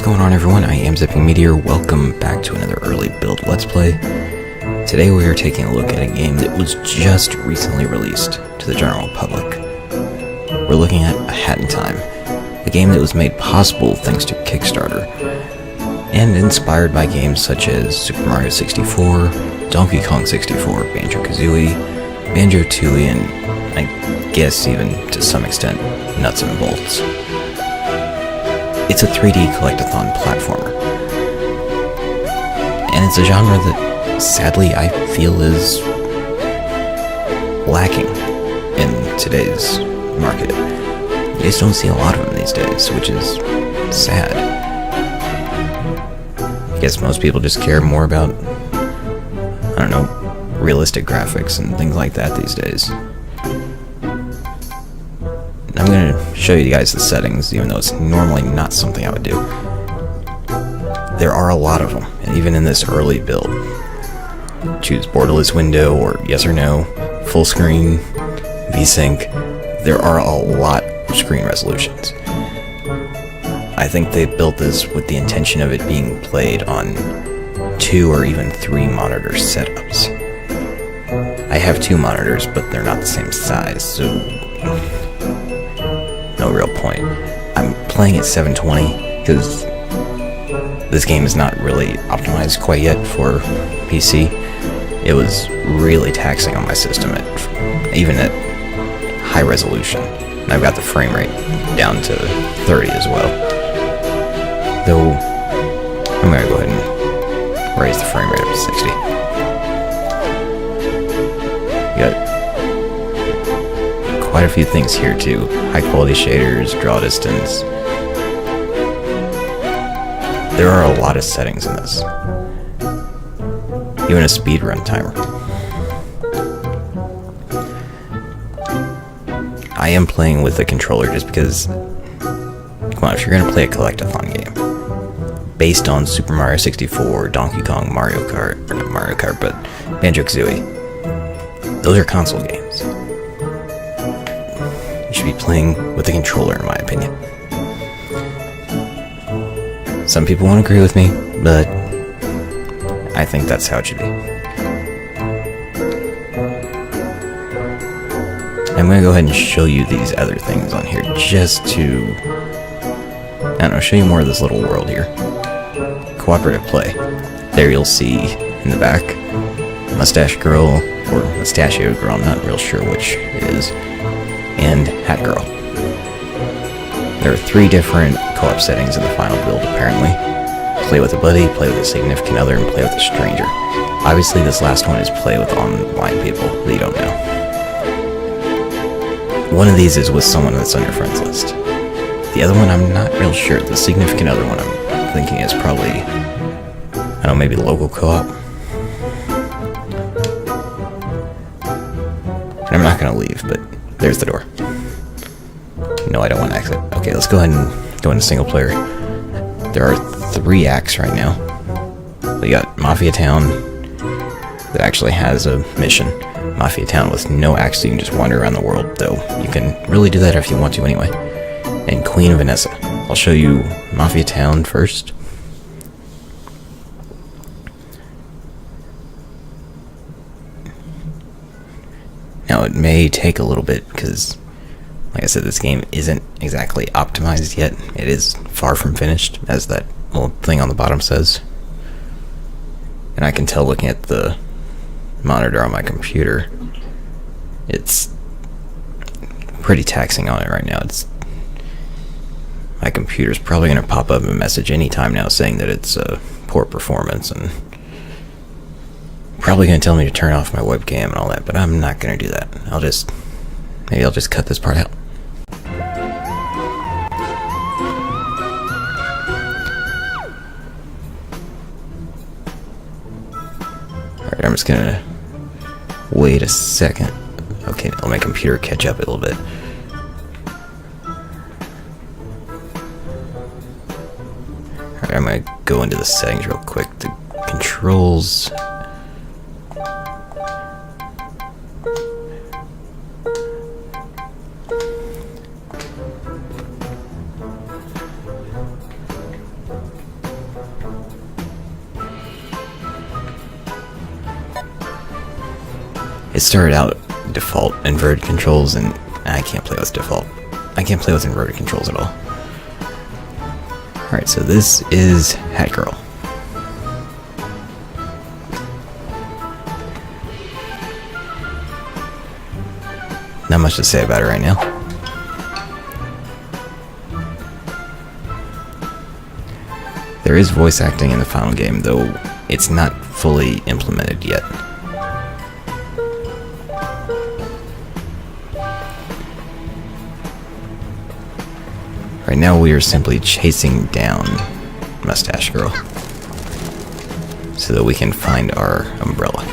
going on, everyone? I am ZippingMeteor. Welcome back to another early build Let's Play. Today we are taking a look at a game that was just recently released to the general public. We're looking at A Hat in Time, a game that was made possible thanks to Kickstarter, and inspired by games such as Super Mario 64, Donkey Kong 64, Banjo-Kazooie, Banjo-Tooie, and I guess even to some extent, Nuts and Bolts. It's a 3D collect-a-thon platformer, and it's a genre that, sadly, I feel is lacking in today's market. You just don't see a lot of them these days, which is sad. I guess most people just care more about, I don't know, realistic graphics and things like that these days. I'm going to show you guys the settings, even though it's normally not something I would do. There are a lot of them, and even in this early build. Choose borderless window, or yes or no, full screen, VSync. There are a lot of screen resolutions. I think they built this with the intention of it being played on 2 or even 3 monitor setups. I have 2 monitors, but they're not the same size, so no real point. I'm playing at 720 because this game is not really optimized quite yet for PC. It was really taxing on my system, even at high resolution. And I've got the frame rate down to 30 as well. Though, I'm going to go ahead and raise the frame rate up to 60. You got quite a few things here too. High quality shaders, draw distance. There are a lot of settings in this. Even a speedrun timer. I am playing with the controller just because, come on, if you're going to play a collect-a-thon game based on Super Mario 64, Donkey Kong, Mario Kart, or not Mario Kart, but Banjo-Kazooie, those are console games. You should be playing with the controller, in my opinion. Some people won't agree with me, but I think that's how it should be. I'm going to go ahead and show you these other things on here just to, I don't know, show you more of this little world here. Cooperative play. There you'll see in the back, Mustache Girl, or Mustachio Girl, I'm not real sure which it is, and Hat Girl. There are 3 different co-op settings in the final build, apparently. Play with a buddy, play with a significant other, and play with a stranger. Obviously, this last one is play with online people that you don't know. One of these is with someone that's on your friends list. The other one, I'm not real sure. The significant other one, I'm thinking is probably, I don't know, maybe local co-op. And I'm not going to leave, but there's the door. No, I don't want to exit. Okay, let's go ahead and go into single player. There are 3 acts right now. We got Mafia Town that actually has a mission. Mafia Town with no acts, so you can just wander around the world, though you can really do that if you want to anyway. And Queen Vanessa. I'll show you Mafia Town first. Now, it may take a little bit because, like I said, this game isn't exactly optimized yet. It is far from finished, as that little thing on the bottom says. And I can tell looking at the monitor on my computer, it's pretty taxing on it right now. My computer's probably going to pop up a message anytime now saying that it's poor performance, and probably going to tell me to turn off my webcam and all that, but I'm not going to do that. Maybe I'll just cut this part out. Alright, I'm just going to wait a second. Okay, let my computer catch up a little bit. Alright, I'm going to go into the settings real quick. The controls. It started out default inverted controls, and I can't play with default. I can't play with inverted controls at all. Alright, so this is Hat Girl. Not much to say about her right now. There is voice acting in the final game, though it's not fully implemented yet. Right now we are simply chasing down Mustache Girl so that we can find our umbrella.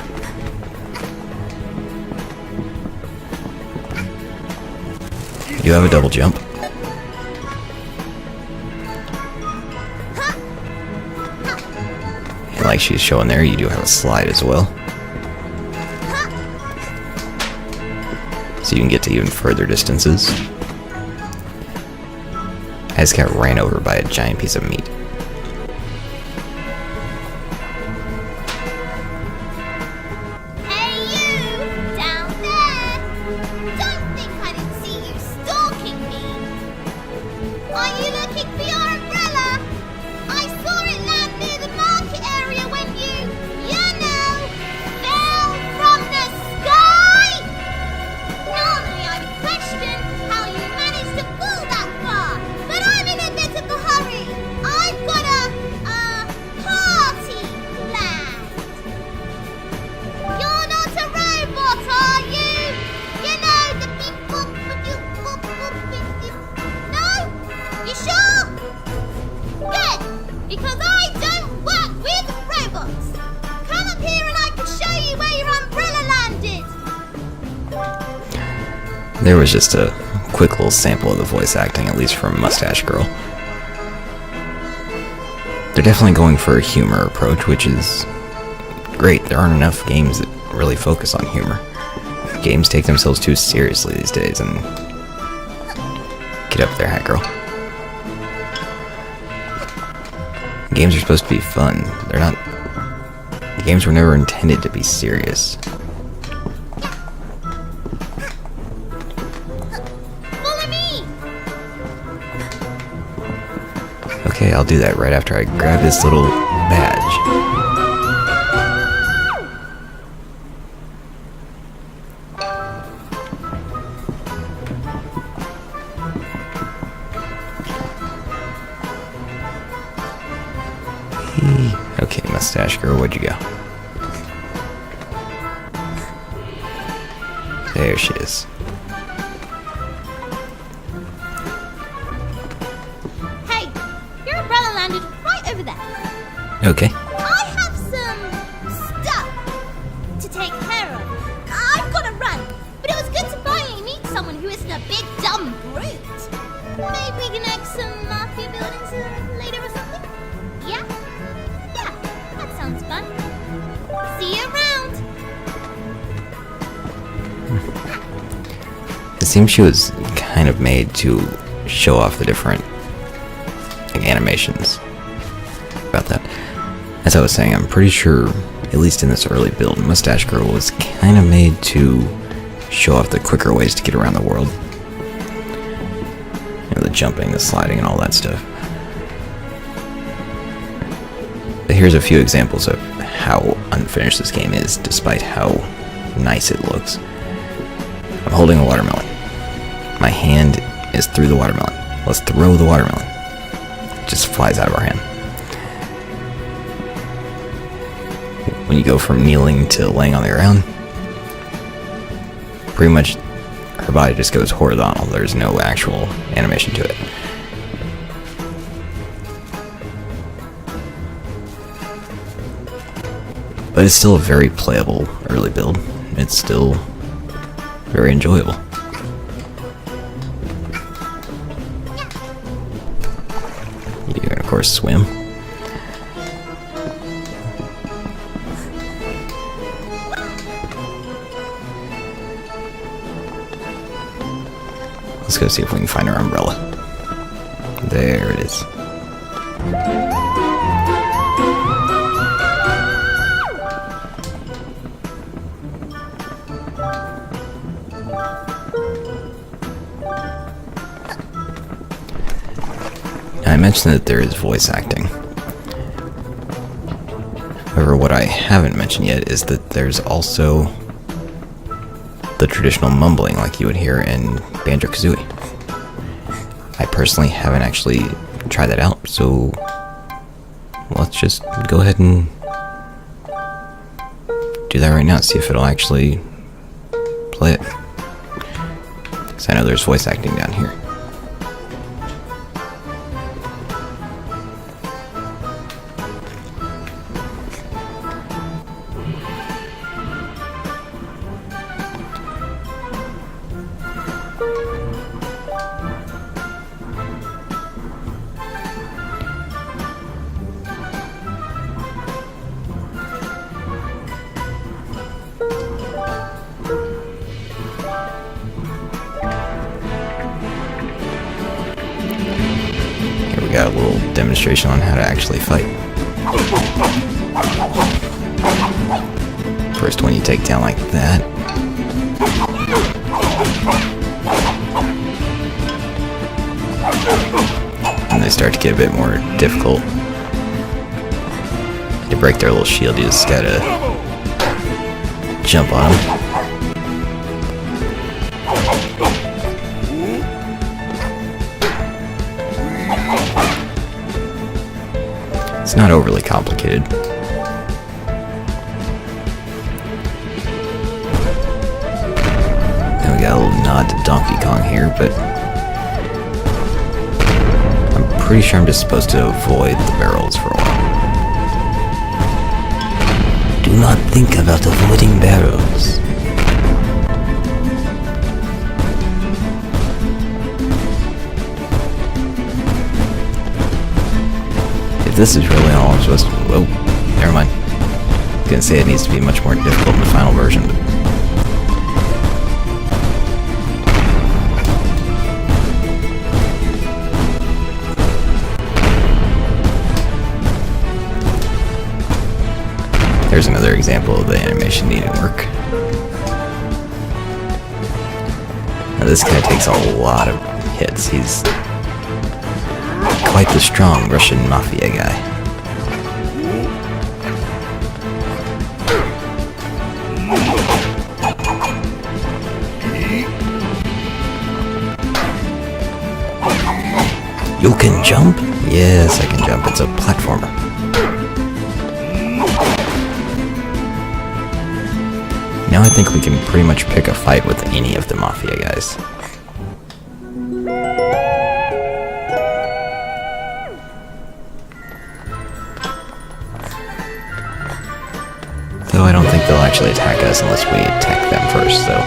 You have a double jump. And like she's showing there, you do have a slide as well. So you can get to even further distances. I just got ran over by a giant piece of meat. Hey you, down there! Don't think I didn't see you stalking me. Are you looking for your umbrella? I saw it land near the market area when you know, fell from the sky! Normally I would question how you managed to fall that far, but I'm in a bit of a hurry. I've got a party planned. You're not a robot, are you? You know, the beep boop beep boop boop beep beep. No? You sure? Good, because I don't work with robots. Come up here and I can show you where your umbrella landed. There was just a quick little sample of the voice acting, at least from Mustache Girl. They're definitely going for a humor approach, which is great. There aren't enough games that really focus on humor. Games take themselves too seriously these days, and get up there, Hat Girl. Games are supposed to be fun. They're not... The games were never intended to be serious. Follow me! Okay, I'll do that right after I grab this little badge. Okay, Mustache Girl, where'd you go? There she is. Hey, your umbrella landed right over there. Okay. I have some stuff to take care of. I've got to run, but it was good to finally meet someone who isn't a big dumb brute. Maybe we can make some mafia buildings later or something? Yeah? Yeah, that sounds fun. See you around. It seems she was kind of made to show off the different animations about that. As I was saying, I'm pretty sure, at least in this early build, Mustache Girl was kind of made to show off the quicker ways to get around the world. You know, the jumping, the sliding, and all that stuff. But here's a few examples of how unfinished this game is, despite how nice it looks. I'm holding a watermelon. My hand is through the watermelon. Let's throw the watermelon. It just flies out of our hand. When you go from kneeling to laying on the ground, pretty much her body just goes horizontal. There's no actual animation to it. But it's still a very playable early build. It's still very enjoyable. You can, of course, swim. Let's go see if we can find our umbrella. There it is. I mentioned that there is voice acting. However, what I haven't mentioned yet is that there's also the traditional mumbling like you would hear in Banjo-Kazooie. I personally haven't actually tried that out, so let's just go ahead and do that right now, see if it'll actually play it. Because I know there's voice acting down here. We got a little demonstration on how to actually fight. First one you take down like that. And they start to get a bit more difficult. To break their little shield, you just gotta jump on them. It's not overly complicated. Then we got a little nod to Donkey Kong here, but I'm pretty sure I'm just supposed to avoid the barrels for a while. Do not think about avoiding barrels. This is really all I'm supposed to... Whoa, never mind. I was gonna say it needs to be much more difficult in the final version, but... There's another example of the animation needing work. Now this guy takes a lot of hits. He's quite the strong Russian mafia guy. You can jump? Yes, I can jump. It's a platformer. Now I think we can pretty much pick a fight with any of the mafia guys. Though I don't think they'll actually attack us unless we attack them first, so...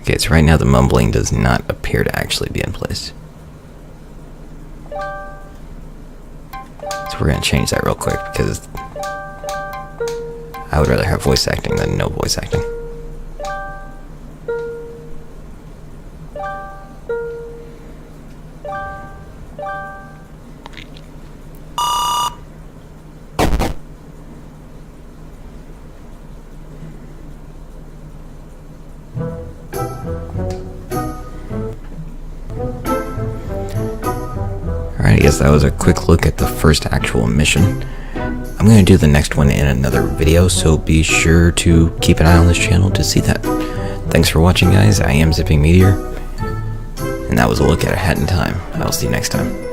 Okay, so right now the mumbling does not appear to actually be in place. So we're going to change that real quick because I would rather have voice acting than no voice acting. Alright, I guess that was a quick look at the first actual mission. I'm going to do the next one in another video, so be sure to keep an eye on this channel to see that. Thanks for watching, guys. I am ZippingMeteor, and that was a look at A Hat in Time. I'll see you next time.